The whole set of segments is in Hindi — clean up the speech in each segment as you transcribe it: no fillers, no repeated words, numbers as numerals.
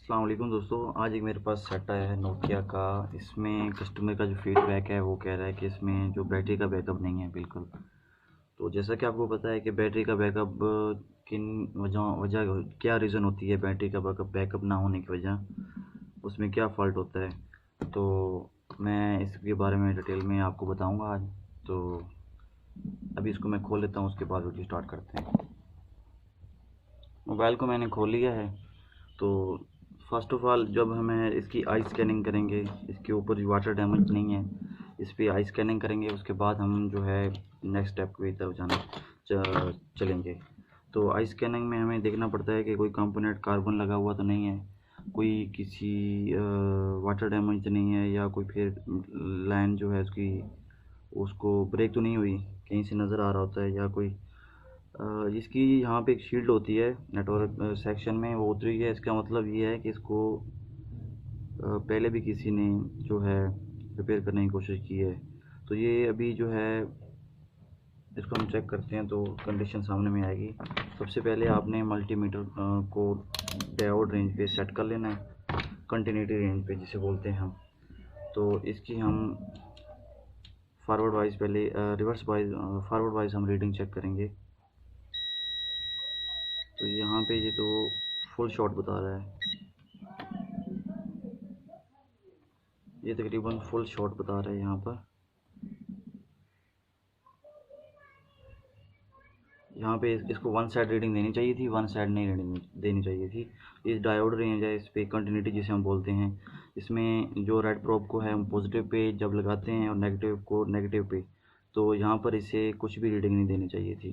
अस्सलाम वालेकुम दोस्तों। आज एक मेरे पास सेट आया है नोकिया का। इसमें कस्टमर का जो फीडबैक है वो कह रहा है कि इसमें जो बैटरी का बैकअप नहीं है बिल्कुल। तो जैसा कि आपको पता है कि बैटरी का बैकअप किन वजह वजह क्या रीज़न होती है, बैटरी का बैकअप ना होने की वजह उसमें क्या फ़ॉल्ट होता है। तो मैं इसके बारे में डिटेल में आपको बताऊंगा आज। तो अभी इसको मैं खोल लेता हूँ, उसके बाद वीडियो स्टार्ट करते हैं। मोबाइल को मैंने खोल लिया है। तो फर्स्ट ऑफ़ ऑल जब हमें इसकी आई स्कैनिंग करेंगे, इसके ऊपर जो वाटर डैमेज नहीं है इस पर आई स्कैनिंग करेंगे, उसके बाद हम जो है नेक्स्ट स्टेप की तरफ चलेंगे। तो आई स्कैनिंग में हमें देखना पड़ता है कि कोई कंपोनेंट कार्बन लगा हुआ तो नहीं है, कोई किसी वाटर डैमेज तो नहीं है, या कोई फिर लाइन जो है उसकी उसको ब्रेक तो नहीं हुई, कहीं से नज़र आ रहा होता है, या कोई इसकी यहाँ पे एक शील्ड होती है नेटवर्क सेक्शन में, वो उतरी है। इसका मतलब ये है कि इसको पहले भी किसी ने जो है रिपेयर करने की कोशिश की है। तो ये अभी जो है इसको हम चेक करते हैं तो कंडीशन सामने में आएगी। सबसे पहले आपने मल्टीमीटर को डायोड रेंज पे सेट कर लेना है, कंटिन्यूटी रेंज पे जिसे बोलते हैं हम। तो इसकी हम फॉरवर्ड वाइज पहले रिवर्स वाइज फॉरवर्ड वाइज हम रीडिंग चेक करेंगे। तो यहाँ पे ये तो फुल शॉट बता रहा है, ये तकरीबन फुल शॉट बता रहा है यहाँ पर। यहाँ पे इसको वन साइड रीडिंग देनी चाहिए थी, वन साइड नहीं रीडिंग देनी चाहिए थी। इस डायोड रेंज है, इस पे कंटिन्यूटी जिसे हम बोलते हैं, इसमें जो रेड प्रोब को है हम पॉजिटिव पे जब लगाते हैं और नेगेटिव को नेगेटिव पे, तो यहाँ पर इसे कुछ भी रीडिंग नहीं देनी चाहिए थी।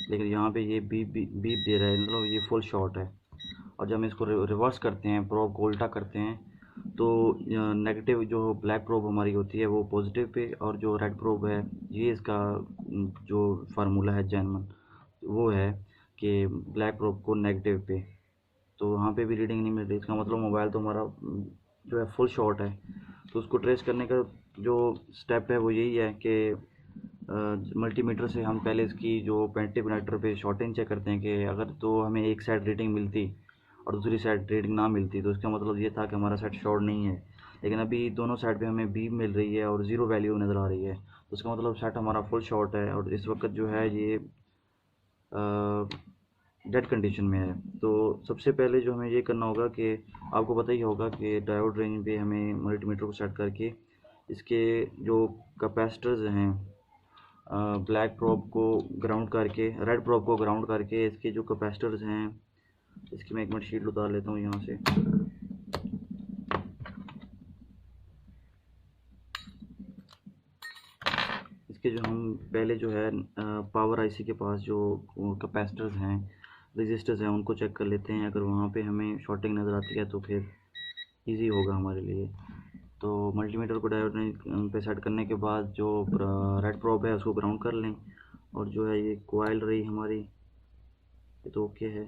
लेकिन यहाँ पे ये बीप दे रहा है, मतलब ये फुल शॉट है। और जब हम इसको रिवर्स करते हैं, प्रोब को उल्टा करते हैं, तो नेगेटिव जो ब्लैक प्रोब हमारी होती है वो पॉजिटिव पे, और जो रेड प्रोब है ये इसका जो फार्मूला है जैनमन वो है कि ब्लैक प्रोब को नेगेटिव पे। तो वहाँ पे भी रीडिंग नहीं मिल रही, इसका मतलब मोबाइल तो हमारा जो है फुल शॉट है। तो उसको ट्रेस करने का जो स्टेप है वो यही है कि मल्टीमीटर से हम पहले इसकी जो पेंटिव कनेक्टर पे शॉर्टिंग चेक करते हैं कि अगर तो हमें एक साइड रीडिंग मिलती और दूसरी साइड रीडिंग ना मिलती तो इसका मतलब ये था कि हमारा सेट शॉर्ट नहीं है। लेकिन अभी दोनों साइड पे हमें बी मिल रही है और ज़ीरो वैल्यू नज़र आ रही है, तो इसका मतलब सेट हमारा फुल शॉर्ट है और इस वक्त जो है ये डेड कंडीशन में है। तो सबसे पहले जो हमें ये करना होगा कि आपको पता ही होगा कि डायोड रेंज पे हमें मल्टीमीटर को सेट करके इसके जो कैपेसिटर्स हैं, ब्लैक प्रोब को ग्राउंड करके, रेड प्रोब को ग्राउंड करके, इसके जो कैपेसिटर्स हैं, इसकी मैं एक मिनट शीट उतार लेता हूँ यहाँ से। इसके जो हम पहले जो है पावर आईसी के पास जो कैपेसिटर्स हैं, रजिस्टर्स हैं, उनको चेक कर लेते हैं। अगर वहाँ पे हमें शॉर्टिंग नज़र आती है तो फिर इजी होगा हमारे लिए। तो मल्टीमीटर को डायोड पे सेट करने के बाद जो रेड प्रोब है उसको ग्राउंड कर लें, और जो है ये कोयल रही हमारी, ये तो ओके है,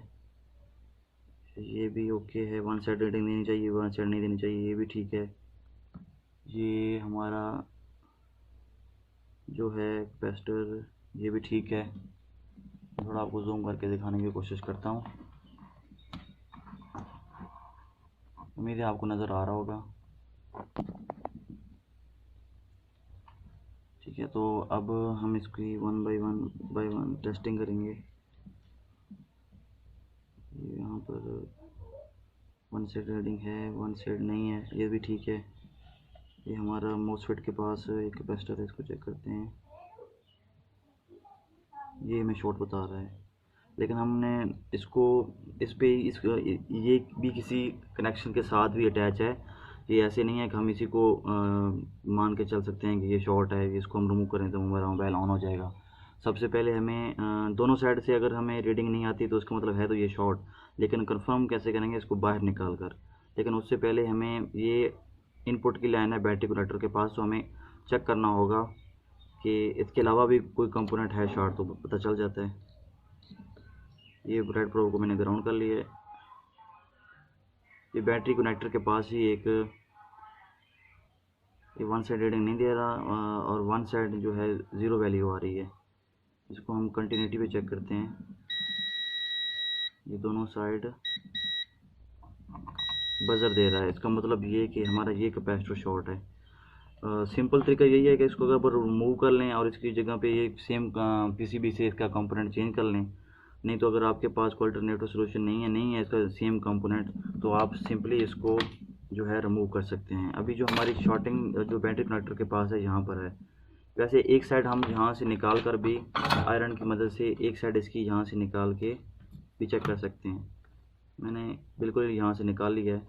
ये भी ओके है। वन साइड रीडिंग देनी चाहिए, वन साइड नहीं देनी चाहिए, ये भी ठीक है। ये हमारा जो है कैपेसिटर, ये भी ठीक है। थोड़ा आपको जूम करके दिखाने की कोशिश करता हूँ, उम्मीद है आपको नज़र आ रहा होगा। ठीक है, तो अब हम इसकी वन बाय वन टेस्टिंग करेंगे। यहाँ पर वन साइड रीडिंग है, वन साइड नहीं है, ये भी ठीक है। ये हमारा मोसफेट के पास एक कैपेसिटर है, इसको चेक करते हैं। ये हमें शॉर्ट बता रहा है, लेकिन हमने इसको इस पे इस ये भी किसी कनेक्शन के साथ भी अटैच है। ये ऐसे नहीं है कि हम इसी को मान के चल सकते हैं कि ये शॉर्ट है, इसको हम रिमूव करें तो हमारा मोबाइल ऑन हो जाएगा। सबसे पहले हमें दोनों साइड से अगर हमें रीडिंग नहीं आती तो उसका मतलब है तो ये शॉर्ट। लेकिन कंफर्म कैसे करेंगे इसको बाहर निकाल कर। लेकिन उससे पहले हमें ये इनपुट की लाइन है बैटरी कनेक्टर के पास, तो हमें चेक करना होगा कि इसके अलावा भी कोई कंपोनेंट है शॉर्ट, तो पता चल जाता है। ये रेड प्रो को मैंने ग्राउंड कर लिया है। ये बैटरी कनेक्टर के पास ही एक, ये वन साइड रीडिंग नहीं दे रहा और वन साइड जो है ज़ीरो वैल्यू आ रही है। इसको हम कंटिन्यूटी पे चेक करते हैं। ये दोनों साइड बज़र दे रहा है। इसका मतलब ये है कि हमारा ये कैपेसिटर शॉर्ट है। सिंपल तरीका यही है कि इसको अगर रिमूव कर लें और इसकी जगह पे ये सेम पीसीबी से इसका कंपोनेंट चेंज कर लें। नहीं तो अगर आपके पास कोई अल्टरनेटिव सोल्यूशन नहीं है इसका सेम कंपोनेंट, तो आप सिंपली इसको जो है रिमूव कर सकते हैं। अभी जो हमारी शॉर्टिंग जो बैटरी कनेक्टर के पास है यहाँ पर है। वैसे एक साइड हम यहाँ से निकाल कर भी आयरन की मदद से एक साइड इसकी यहाँ से निकाल के भी चेक कर सकते हैं। मैंने बिल्कुल यहाँ से निकाल लिया है।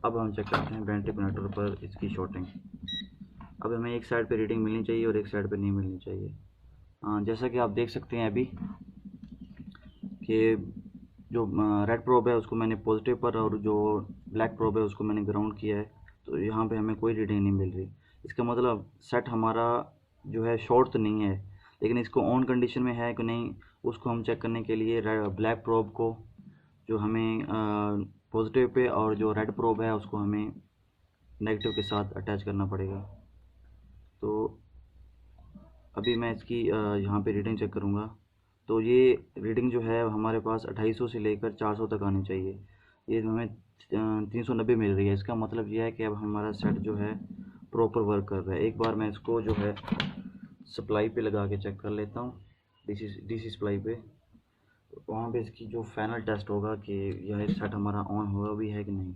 अब हम चेक करते हैं बैटरी कनेक्टर पर इसकी शॉर्टिंग। अब हमें एक साइड पे रीडिंग मिलनी चाहिए और एक साइड पे नहीं मिलनी चाहिए। जैसा कि आप देख सकते हैं अभी कि जो रेड प्रोब है उसको मैंने पॉजिटिव पर और जो ब्लैक प्रोब है उसको मैंने ग्राउंड किया है, तो यहाँ पे हमें कोई रीडिंग नहीं मिल रही। इसका मतलब सेट हमारा जो है शॉर्ट तो नहीं है, लेकिन इसको ऑन कंडीशन में है कि नहीं उसको हम चेक करने के लिए ब्लैक प्रोब को जो हमें पॉजिटिव पे और जो रेड प्रोब है उसको हमें नेगेटिव के साथ अटैच करना पड़ेगा। तो अभी मैं इसकी यहाँ पे रीडिंग चेक करूँगा। तो ये रीडिंग जो है हमारे पास 2800 से लेकर 400 तक आनी चाहिए। ये हमें 390 मिल रही है। इसका मतलब ये है कि अब हमारा सेट जो है प्रॉपर वर्क कर रहा है। एक बार मैं इसको जो है सप्लाई पे लगा के चेक कर लेता हूँ, डीसी सप्लाई पे। वहाँ पे इसकी जो फाइनल टेस्ट होगा कि यह सेट हमारा ऑन हुआ भी है कि नहीं।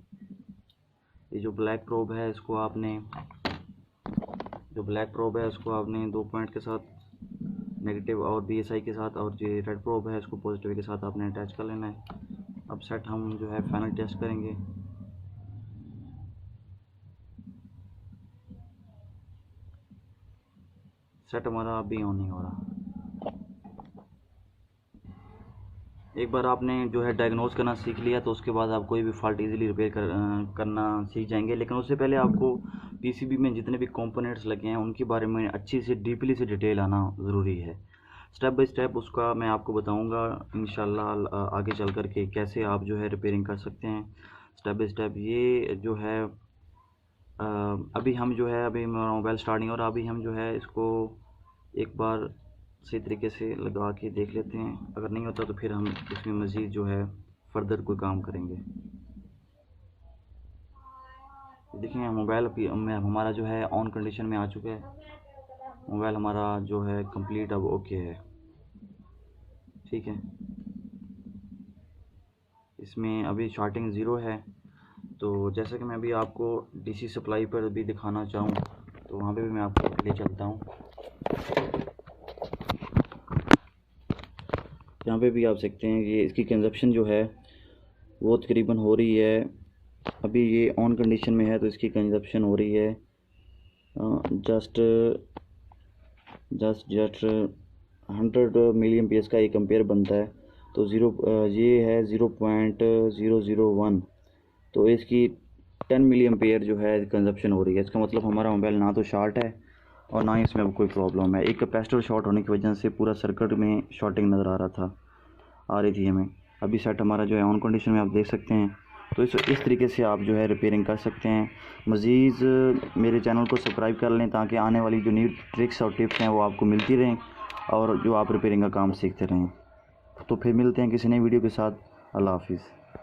ये जो ब्लैक प्रोब है इसको आपने 2 पॉइंट के साथ नेगेटिव और BSI के साथ, और जो रेड प्रोब है इसको पॉजिटिव के साथ आपने अटैच कर लेना है। अब सेट हम जो है फाइनल टेस्ट करेंगे। सेट हमारा अभी ऑन नहीं हो रहा। एक बार आपने जो है डायग्नोज करना सीख लिया तो उसके बाद आप कोई भी फॉल्ट इजीली रिपेयर करना सीख जाएंगे। लेकिन उससे पहले आपको पीसीबी में जितने भी कंपोनेंट्स लगे हैं उनके बारे में अच्छी से डीपली से डिटेल आना ज़रूरी है। स्टेप बाय स्टेप उसका मैं आपको बताऊंगा इंशाल्लाह आगे चल कर के कैसे आप जो है रिपेयरिंग कर सकते हैं स्टेप बाय स्टेप। ये जो है अभी हम जो है अभी मेरा मोबाइल स्टार्ट नहीं हो रहा। अभी हम जो है इसको एक बार सही तरीके से लगा के देख लेते हैं। अगर नहीं होता तो फिर हम इसमें मज़ीद जो है फर्दर कोई काम करेंगे। देखिए मोबाइल अभी हमारा जो है ऑन कंडीशन में आ चुका है। मोबाइल हमारा जो है कंप्लीट अब ओके है, ठीक है। इसमें अभी शॉर्टिंग ज़ीरो है। तो जैसा कि मैं अभी आपको डीसी सप्लाई पर भी दिखाना चाहूँ तो वहाँ पे भी मैं आपको ले चलता हूँ। यहाँ पे भी आप सकते हैं कि इसकी कंजप्शन जो है वो तकरीबन हो रही है। अभी ये ऑन कंडीशन में है तो इसकी कंजप्शन हो रही है जस्ट 100 मिली एम्पियर्स का एक एम्पियर बनता है। तो ये है 0.001, तो इसकी 10 मिली एम्पियर जो है कंजप्शन हो रही है। इसका मतलब हमारा मोबाइल ना तो शॉर्ट है और ना ही इसमें अब कोई प्रॉब्लम है। एक कैपेसिटर शॉर्ट होने की वजह से पूरा सर्किट में शॉर्टिंग नज़र आ रही थी हमें। अभी सेट हमारा जो है ऑन कंडीशन में आप देख सकते हैं। तो इस तरीके से आप जो है रिपेयरिंग कर सकते हैं। मज़ीद मेरे चैनल को सब्सक्राइब कर लें ताकि आने वाली जो न्यू ट्रिक्स और टिप्स हैं वो आपको मिलती रहें और जो आप रिपेयरिंग का काम सीखते रहें। तो फिर मिलते हैं किसी नई वीडियो के साथ। अल्लाह हाफिज़।